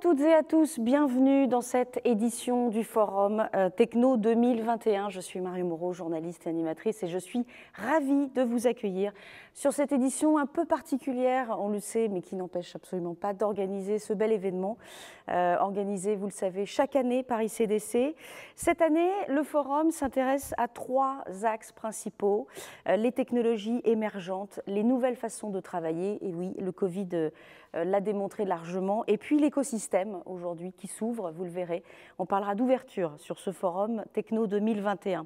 toutes et à tous, bienvenue dans cette édition du Forum Techno 2021. Je suis Marie Moreau, journaliste et animatrice, et je suis ravie de vous accueillir sur cette édition un peu particulière, on le sait, mais qui n'empêche absolument pas d'organiser ce bel événement, organisé, vous le savez, chaque année par ICDC. Cette année, le Forum s'intéresse à trois axes principaux, les technologies émergentes, les nouvelles façons de travailler, et oui, le Covid l'a démontré largement, et puis l'écosystème aujourd'hui qui s'ouvre, vous le verrez. On parlera d'ouverture sur ce Forum Techno 2021.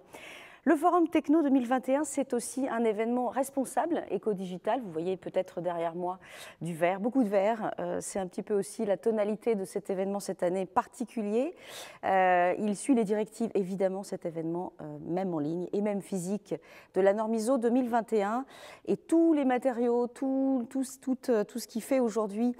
Le Forum Techno 2021, c'est aussi un événement responsable, éco-digital. Vous voyez peut-être derrière moi du vert, beaucoup de vert. C'est un petit peu aussi la tonalité de cet événement cette année particulier. Il suit les directives, évidemment, cet événement, même en ligne et même physique, de la norme ISO 2021. Et tous les matériaux, tout ce qui fait aujourd'hui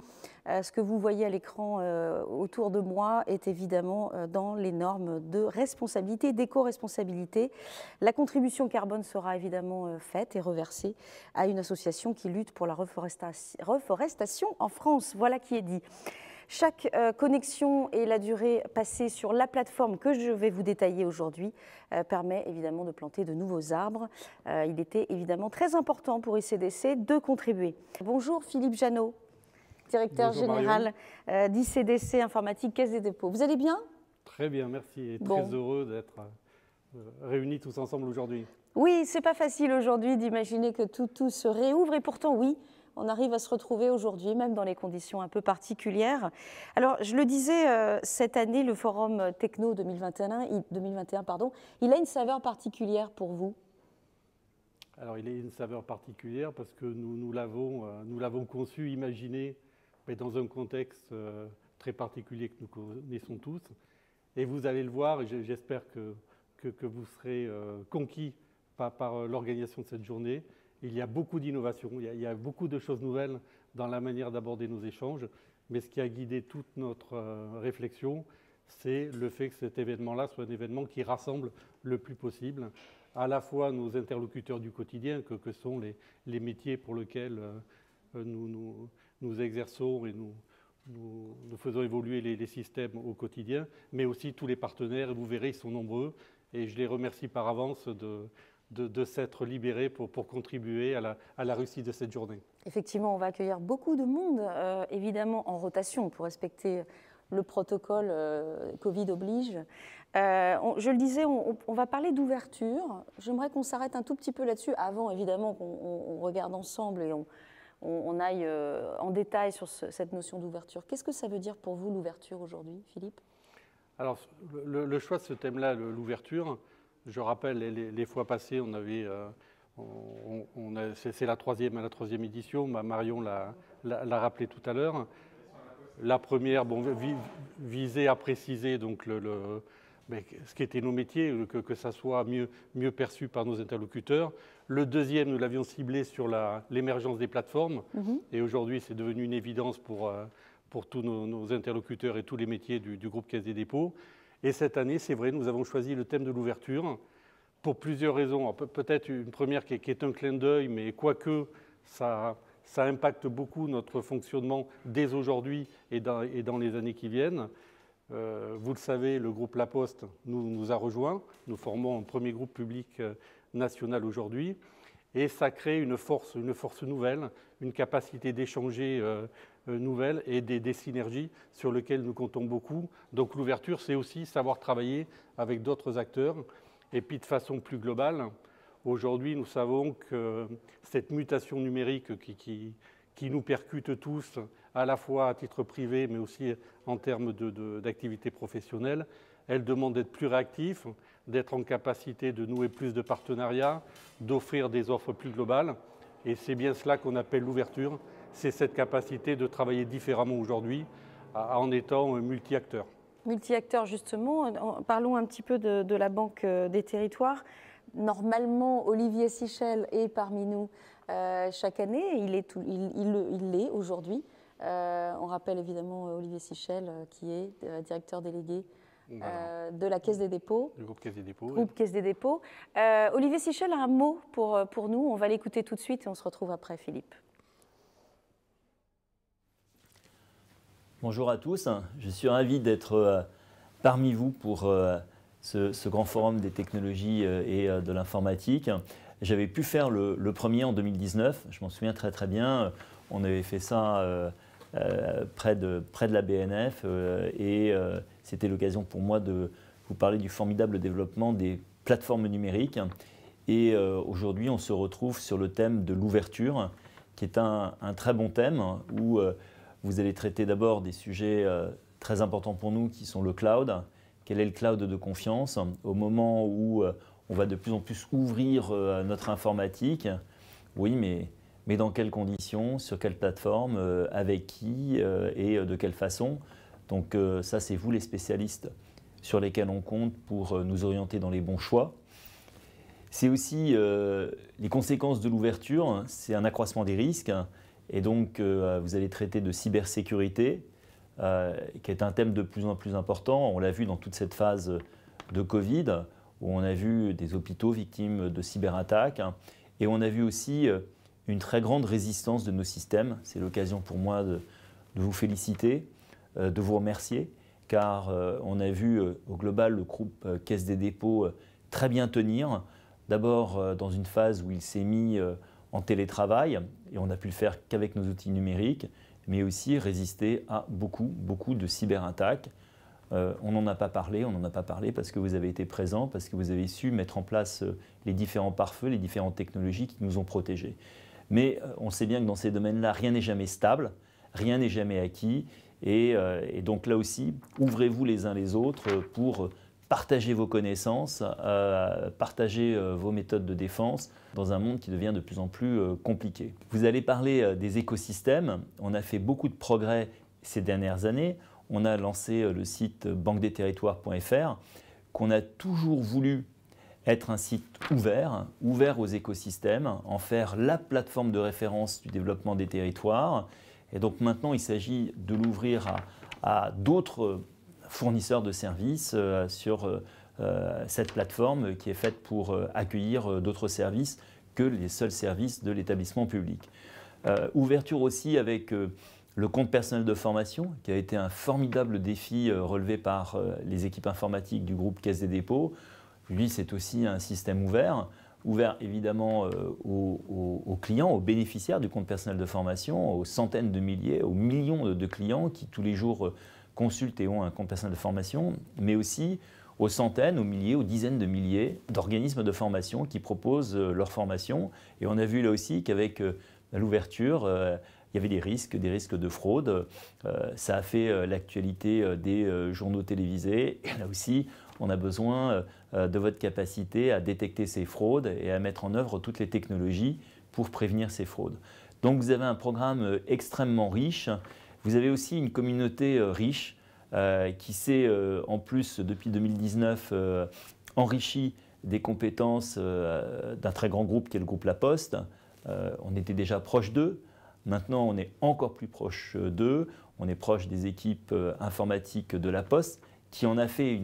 ce que vous voyez à l'écran autour de moi est évidemment dans les normes de responsabilité, d'éco-responsabilité. La contribution carbone sera évidemment faite et reversée à une association qui lutte pour la reforestation en France. Voilà qui est dit. Chaque connexion et la durée passée sur la plateforme que je vais vous détailler aujourd'hui permet évidemment de planter de nouveaux arbres. Il était évidemment très important pour ICDC de contribuer. Bonjour Philippe Jeannot, directeur général d'ICDC Informatique Caisse des dépôts. Vous allez bien? Très bien, merci. Et très heureux d'être réunis tous ensemble aujourd'hui. Oui, c'est pas facile aujourd'hui d'imaginer que tout se réouvre et pourtant oui, on arrive à se retrouver aujourd'hui, même dans les conditions un peu particulières. Alors, je le disais, cette année, le Forum Techno 2021, il a une saveur particulière pour vous? Alors, il a une saveur particulière parce que nous l'avons conçu, imaginé, mais dans un contexte très particulier que nous connaissons tous. Et vous allez le voir, et j'espère que vous serez conquis par l'organisation de cette journée. Il y a beaucoup d'innovations, il y a beaucoup de choses nouvelles dans la manière d'aborder nos échanges, mais ce qui a guidé toute notre réflexion, c'est le fait que cet événement-là soit un événement qui rassemble le plus possible, à la fois nos interlocuteurs du quotidien, que sont les métiers pour lesquels nous exerçons et nous faisons évoluer les systèmes au quotidien, mais aussi tous les partenaires, et vous verrez, ils sont nombreux, et je les remercie par avance de s'être libérés pour contribuer à la réussite de cette journée. Effectivement, on va accueillir beaucoup de monde, évidemment en rotation pour respecter le protocole Covid oblige. Je le disais, on va parler d'ouverture. J'aimerais qu'on s'arrête un tout petit peu là-dessus, avant évidemment qu'on regarde ensemble et on aille en détail sur cette notion d'ouverture. Qu'est-ce que ça veut dire pour vous l'ouverture aujourd'hui, Philippe? Alors, le choix de ce thème-là, l'ouverture, je rappelle, les fois passées, c'est la troisième édition, Marion l'a rappelé tout à l'heure. La première visait à préciser donc, ce qu'étaient nos métiers, que ça soit mieux perçu par nos interlocuteurs. Le deuxième, nous l'avions ciblé sur l'émergence des plateformes. Et aujourd'hui, c'est devenu une évidence pour tous nos interlocuteurs et tous les métiers du groupe Caisse des dépôts. Et cette année, c'est vrai, nous avons choisi le thème de l'ouverture pour plusieurs raisons. Peut-être une première qui est un clin d'œil, mais quoique ça impacte beaucoup notre fonctionnement dès aujourd'hui et dans les années qui viennent. Vous le savez, le groupe La Poste nous a rejoints. Nous formons un premier groupe public national aujourd'hui. Et ça crée une force nouvelle, une capacité d'échanger nouvelle et des synergies sur lesquelles nous comptons beaucoup. Donc l'ouverture, c'est aussi savoir travailler avec d'autres acteurs. Et puis de façon plus globale, aujourd'hui, nous savons que cette mutation numérique qui nous percute tous, à la fois à titre privé, mais aussi en termes d'activité professionnelle, elle demande d'être plus réactif, d'être en capacité de nouer plus de partenariats, d'offrir des offres plus globales. Et c'est bien cela qu'on appelle l'ouverture, c'est cette capacité de travailler différemment aujourd'hui en étant multi-acteurs. Multi-acteurs, justement. Parlons un petit peu de la Banque des Territoires. Normalement, Olivier Sichel est parmi nous chaque année. Il l'est aujourd'hui. On rappelle évidemment Olivier Sichel, qui est directeur délégué de la Caisse des dépôts. Le groupe Caisse des dépôts. Groupe Caisse des dépôts. Olivier Sichel a un mot pour nous. On va l'écouter tout de suite et on se retrouve après, Philippe. Bonjour à tous, je suis ravi d'être parmi vous pour ce grand forum des technologies et de l'informatique. J'avais pu faire le premier en 2019, je m'en souviens très bien. On avait fait ça près de la BNF et c'était l'occasion pour moi de vous parler du formidable développement des plateformes numériques. Et aujourd'hui, on se retrouve sur le thème de l'ouverture, qui est un très bon thème où vous allez traiter d'abord des sujets très importants pour nous qui sont le cloud. Quel est le cloud de confiance au moment où on va de plus en plus ouvrir notre informatique? Oui, mais dans quelles conditions, sur quelle plateforme, avec qui et de quelle façon? Donc ça, c'est vous les spécialistes sur lesquels on compte pour nous orienter dans les bons choix. C'est aussi les conséquences de l'ouverture, c'est un accroissement des risques. Et donc, vous allez traiter de cybersécurité, qui est un thème de plus en plus important. On l'a vu dans toute cette phase de Covid, où on a vu des hôpitaux victimes de cyberattaques. Et on a vu aussi une très grande résistance de nos systèmes. C'est l'occasion pour moi de vous féliciter, de vous remercier, car on a vu au global le groupe Caisse des dépôts très bien tenir. D'abord dans une phase où il s'est mis en télétravail, et on n'a pu le faire qu'avec nos outils numériques, mais aussi résister à beaucoup de cyberattaques. On n'en a pas parlé parce que vous avez été présents, parce que vous avez su mettre en place les différents pare-feux, les différentes technologies qui nous ont protégés. Mais on sait bien que dans ces domaines-là, rien n'est jamais stable, rien n'est jamais acquis, et donc là aussi, ouvrez-vous les uns les autres pour partager vos connaissances, partager vos méthodes de défense dans un monde qui devient de plus en plus compliqué. Vous allez parler des écosystèmes. On a fait beaucoup de progrès ces dernières années. On a lancé le site banquedetterritoires.fr qu'on a toujours voulu être un site ouvert aux écosystèmes, en faire la plateforme de référence du développement des territoires. Et donc maintenant, il s'agit de l'ouvrir à d'autres fournisseurs de services sur cette plateforme qui est faite pour accueillir d'autres services que les seuls services de l'établissement public. Ouverture aussi avec le compte personnel de formation, qui a été un formidable défi relevé par les équipes informatiques du groupe Caisse des dépôts. Lui, c'est aussi un système ouvert évidemment aux clients, aux bénéficiaires du compte personnel de formation, aux centaines de milliers, aux millions de clients qui tous les jours consultent et ont un compte personnel de formation, mais aussi aux centaines, aux milliers, aux dizaines de milliers d'organismes de formation qui proposent leur formation. Et on a vu là aussi qu'avec l'ouverture, il y avait des risques de fraude. Ça a fait l'actualité des journaux télévisés. Et là aussi, on a besoin de votre capacité à détecter ces fraudes et à mettre en œuvre toutes les technologies pour prévenir ces fraudes. Donc vous avez un programme extrêmement riche. Vous avez aussi une communauté riche qui s'est en plus depuis 2019 enrichie des compétences d'un très grand groupe qui est le groupe La Poste. On était déjà proche d'eux. Maintenant, on est encore plus proche d'eux. On est proche des équipes informatiques de La Poste qui en a fait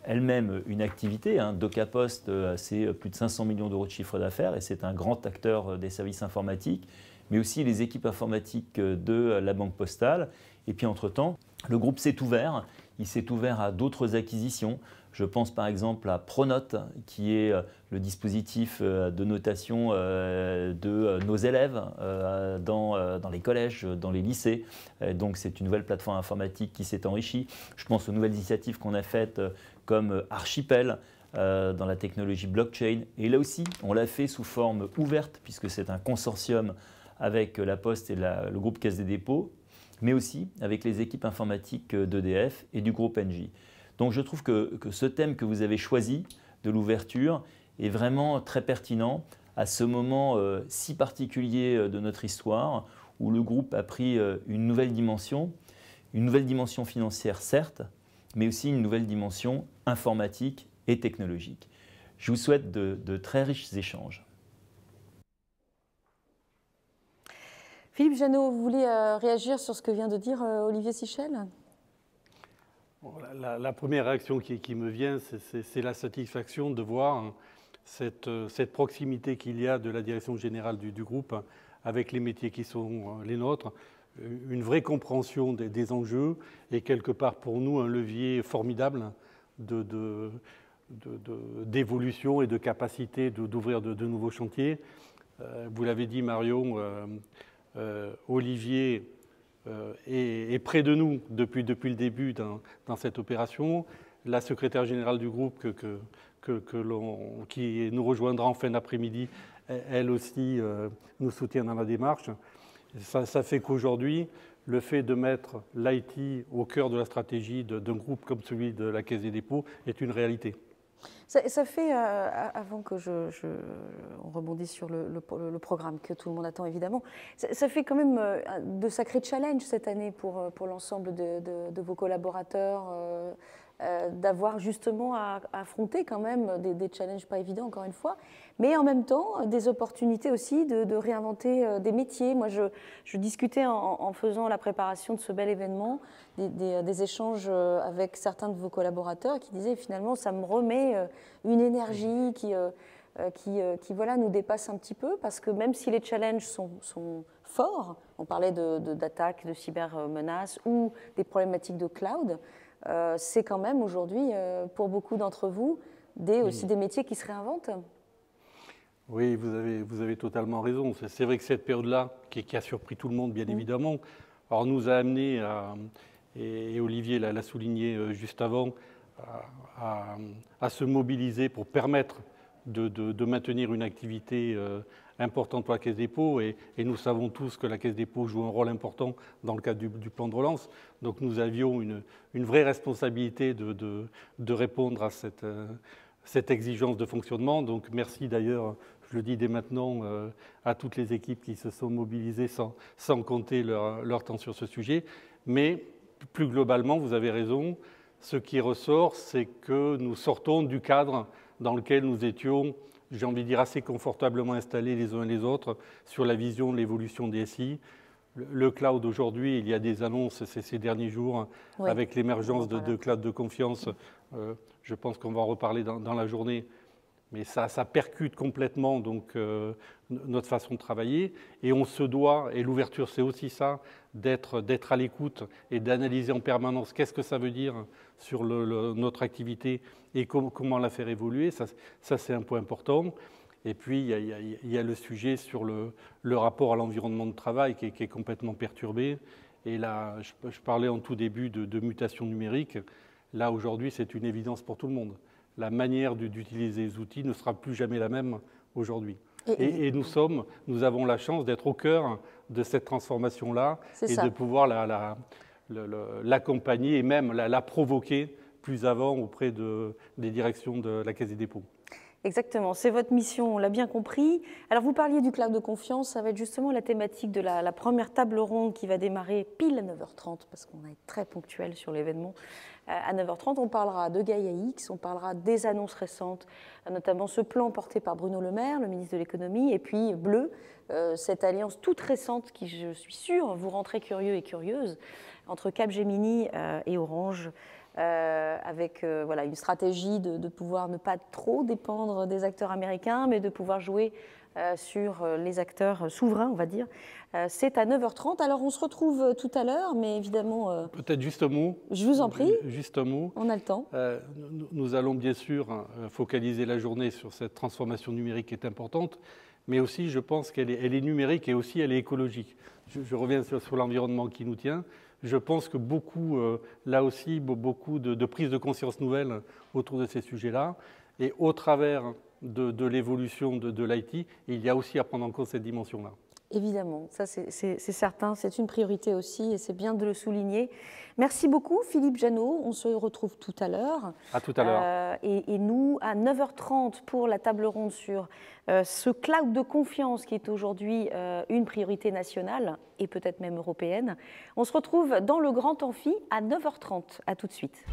elle-même une activité. DocaPost, c'est plus de 500 millions d'euros de chiffre d'affaires et c'est un grand acteur des services informatiques, mais aussi les équipes informatiques de la Banque Postale. Et puis entre-temps, le groupe s'est ouvert. Il s'est ouvert à d'autres acquisitions. Je pense par exemple à Pronote, qui est le dispositif de notation de nos élèves dans les collèges, dans les lycées. Donc c'est une nouvelle plateforme informatique qui s'est enrichie. Je pense aux nouvelles initiatives qu'on a faites comme Archipel dans la technologie blockchain. Et là aussi, on l'a fait sous forme ouverte, puisque c'est un consortium avec La Poste et le groupe Caisse des dépôts, mais aussi avec les équipes informatiques d'EDF et du groupe Engie. Donc je trouve que ce thème que vous avez choisi de l'ouverture est vraiment très pertinent à ce moment si particulier de notre histoire où le groupe a pris une nouvelle dimension financière certes, mais aussi une nouvelle dimension informatique et technologique. Je vous souhaite de très riches échanges. Philippe Jeannot, vous voulez réagir sur ce que vient de dire Olivier Sichel ? La première réaction qui me vient, c'est la satisfaction de voir cette proximité qu'il y a de la direction générale du groupe avec les métiers qui sont les nôtres. une vraie compréhension des enjeux et quelque part pour nous un levier formidable d'évolution et de capacité d'ouvrir de nouveaux chantiers. Vous l'avez dit Marion, Olivier est près de nous depuis le début dans cette opération. La secrétaire générale du groupe qui nous rejoindra en fin d'après-midi, elle aussi nous soutient dans la démarche. Ça fait qu'aujourd'hui, le fait de mettre l'IT au cœur de la stratégie d'un groupe comme celui de la Caisse des dépôts est une réalité. Ça fait, avant que on rebondisse sur le programme que tout le monde attend évidemment, ça fait quand même de sacrés challenges cette année pour l'ensemble de vos collaborateurs, d'avoir justement à affronter quand même des challenges pas évidents encore une fois, mais en même temps des opportunités aussi de réinventer des métiers. Moi je discutais en faisant la préparation de ce bel événement des échanges avec certains de vos collaborateurs qui disaient finalement ça me remet une énergie qui voilà, nous dépasse un petit peu, parce que même si les challenges sont forts, on parlait d'attaques, de cybermenaces ou des problématiques de cloud, c'est quand même aujourd'hui, pour beaucoup d'entre vous, aussi des métiers qui se réinventent. Oui, vous avez totalement raison. C'est vrai que cette période-là, qui a surpris tout le monde, bien évidemment, alors nous a amené, et Olivier l'a souligné juste avant, à se mobiliser pour permettre de maintenir une activité importante pour la Caisse des dépôts, et nous savons tous que la Caisse des dépôts joue un rôle important dans le cadre du plan de relance. Donc nous avions une vraie responsabilité de répondre à cette exigence de fonctionnement. Donc merci d'ailleurs, je le dis dès maintenant, à toutes les équipes qui se sont mobilisées sans compter leur temps sur ce sujet. Mais plus globalement, vous avez raison, ce qui ressort, c'est que nous sortons du cadre dans lequel nous étions, j'ai envie de dire, assez confortablement installés les uns et les autres sur la vision de l'évolution des SI. Le cloud aujourd'hui, il y a des annonces ces derniers jours, oui, avec l'émergence de cloud de confiance. Je pense qu'on va en reparler dans la journée, mais ça percute complètement donc, notre façon de travailler. Et on se doit, et l'ouverture c'est aussi ça, d'être à l'écoute et d'analyser en permanence qu'est-ce que ça veut dire sur notre activité et comment la faire évoluer. Ça c'est un point important. Et puis, il y a le sujet sur le rapport à l'environnement de travail qui est complètement perturbé. Et là, je parlais en tout début de mutation numérique. Là, aujourd'hui, c'est une évidence pour tout le monde. La manière d'utiliser les outils ne sera plus jamais la même aujourd'hui. Et nous avons la chance d'être au cœur de cette transformation-là et de pouvoir l'accompagner et même la provoquer plus avant auprès des directions de la Caisse des dépôts. Exactement, c'est votre mission, on l'a bien compris. Alors vous parliez du cloud de confiance, ça va être justement la thématique de la première table ronde qui va démarrer pile à 9h30, parce qu'on est très ponctuel sur l'événement. À 9h30, on parlera de Gaia X, on parlera des annonces récentes, notamment ce plan porté par Bruno Le Maire, le ministre de l'économie, et puis Bleu, cette alliance toute récente qui, je suis sûre, vous rend très curieux et curieuse, entre Capgemini et Orange, avec voilà, une stratégie de pouvoir ne pas trop dépendre des acteurs américains, mais de pouvoir jouer sur les acteurs souverains, on va dire. C'est à 9h30. Alors, on se retrouve tout à l'heure, mais évidemment... Peut-être juste un mot. Je vous en prie. Juste un mot. On a le temps. Nous allons bien sûr focaliser la journée sur cette transformation numérique qui est importante, mais aussi, je pense qu'elle est numérique et aussi elle est écologique. Je reviens sur l'environnement qui nous tient. Je pense que là aussi, beaucoup de prise de conscience nouvelle autour de ces sujets-là. Et au travers de l'évolution de l'IT, il y a aussi à prendre en compte cette dimension-là. Évidemment, ça c'est certain, c'est une priorité aussi et c'est bien de le souligner. Merci beaucoup Philippe Jeannot, on se retrouve tout à l'heure. À tout à l'heure. Et nous, à 9h30 pour la table ronde sur ce cloud de confiance qui est aujourd'hui une priorité nationale et peut-être même européenne. On se retrouve dans le grand amphi à 9h30. À tout de suite.